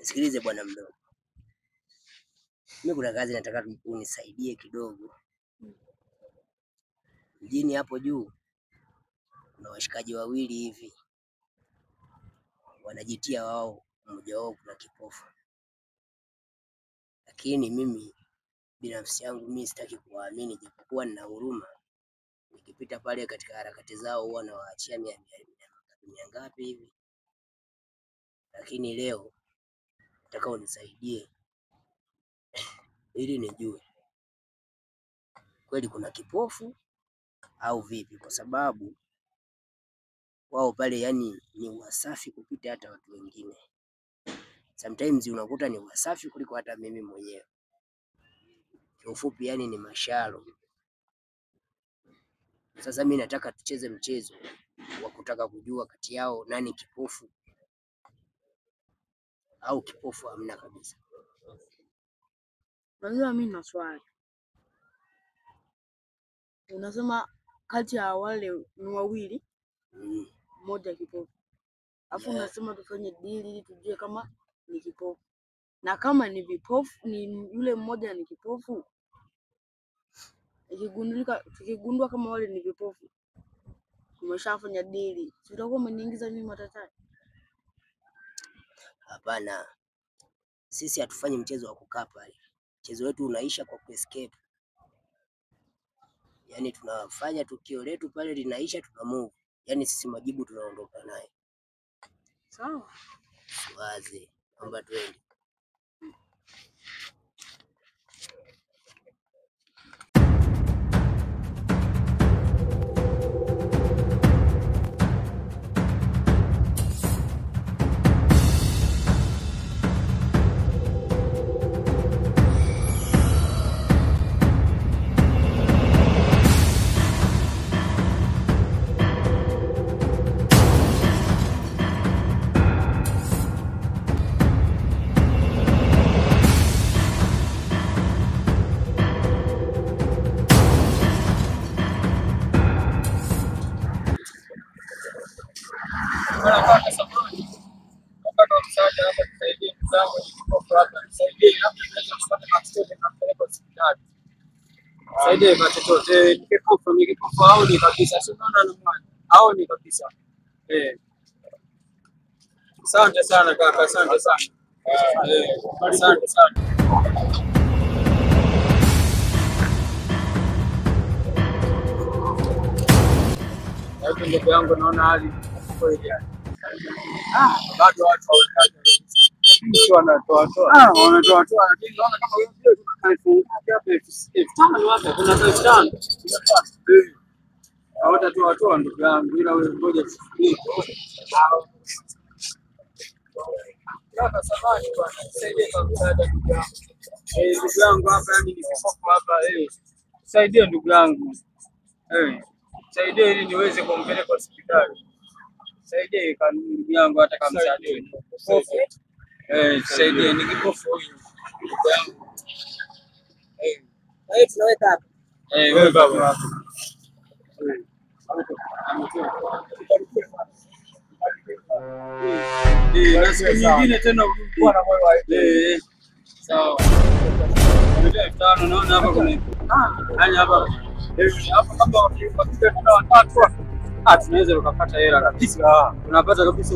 Sikilize bwana mdogo. Mimi kuna kazi nataka unisaidie kidogo. Mjini hapo juu kuna washikaji wawili hivi. Wanajitia wao mmoja wao kuna kipofu. Lakini mimi binafsi yangu mimi sitaki kuwaamini japokuwa nina huruma. Nikipita pale katika harakati zao huwa nawaachia 100 ngapi hivi. Lakini leo nataka unisaidie ili nijue kweli kuna kipofu au vipi, kwa sababu wao pale yani ni wasafi kupita hata watu wengine. Sometimes unakuta ni wasafi kuliko hata mimi mwenyewe. Kwa ufupi yani ni mashalo. Sasa mimi nataka tucheze mchezo wa kutaka kujua kati yao nani kipofu au kipofu hamna kabisa. Unajua mimi na swali. Unasema kati ya wale ni wawili, mmoja kipofu. Alafu unasema tufanye deal ili tujue kama ni kipofu. Na kama ni vipofu, ni yule mmoja ni kipofu. Tukigundua kama wale ni vipofu, tumeshafanya deal. Sitakuwa umeniingiza mimi matatani. Hapana. Sisi hatufanyi mchezo wa kukaa pale. Mchezo wetu unaisha kwa escape. Yaani tunafanya tukio letu pale linaisha tuna move. Yaani sisi majibu tunaondoka naye. Sawa. Wazi. Naomba twende. Saidie kwa chochote, nikipofu au ni kabisa, si unaona nani au ni kabisa. Asante sana kaka, asante sana. Asante sana. Hapo ndugu yangu naona hali kweli. Bado watu hawataki. Sio wanatoa lakini naona kama wewe hawatatoa ndugu yangu, ila wewe ngoja tusikie. Kaka samani bwana, nisaidie kwa msaada ndugu yangu. Ndugu yangu hapa yani ni kipofu hapa Saidie ndugu yangu. Saidie ili niweze kumpeleka hospitali. Saidie ndugu yangu hata kama msaada. Saidie ni kipofu huyu. Ndugu yangu. Tunaweka hapa. Wewe baba. Na siku nyingine tena ulikuwa na moyo wa sawa. Ndio 5 naona hapa kuna yani hapa kama wakifika watatu tunaweza tukapata hela kabisa. Tunapata kabisa.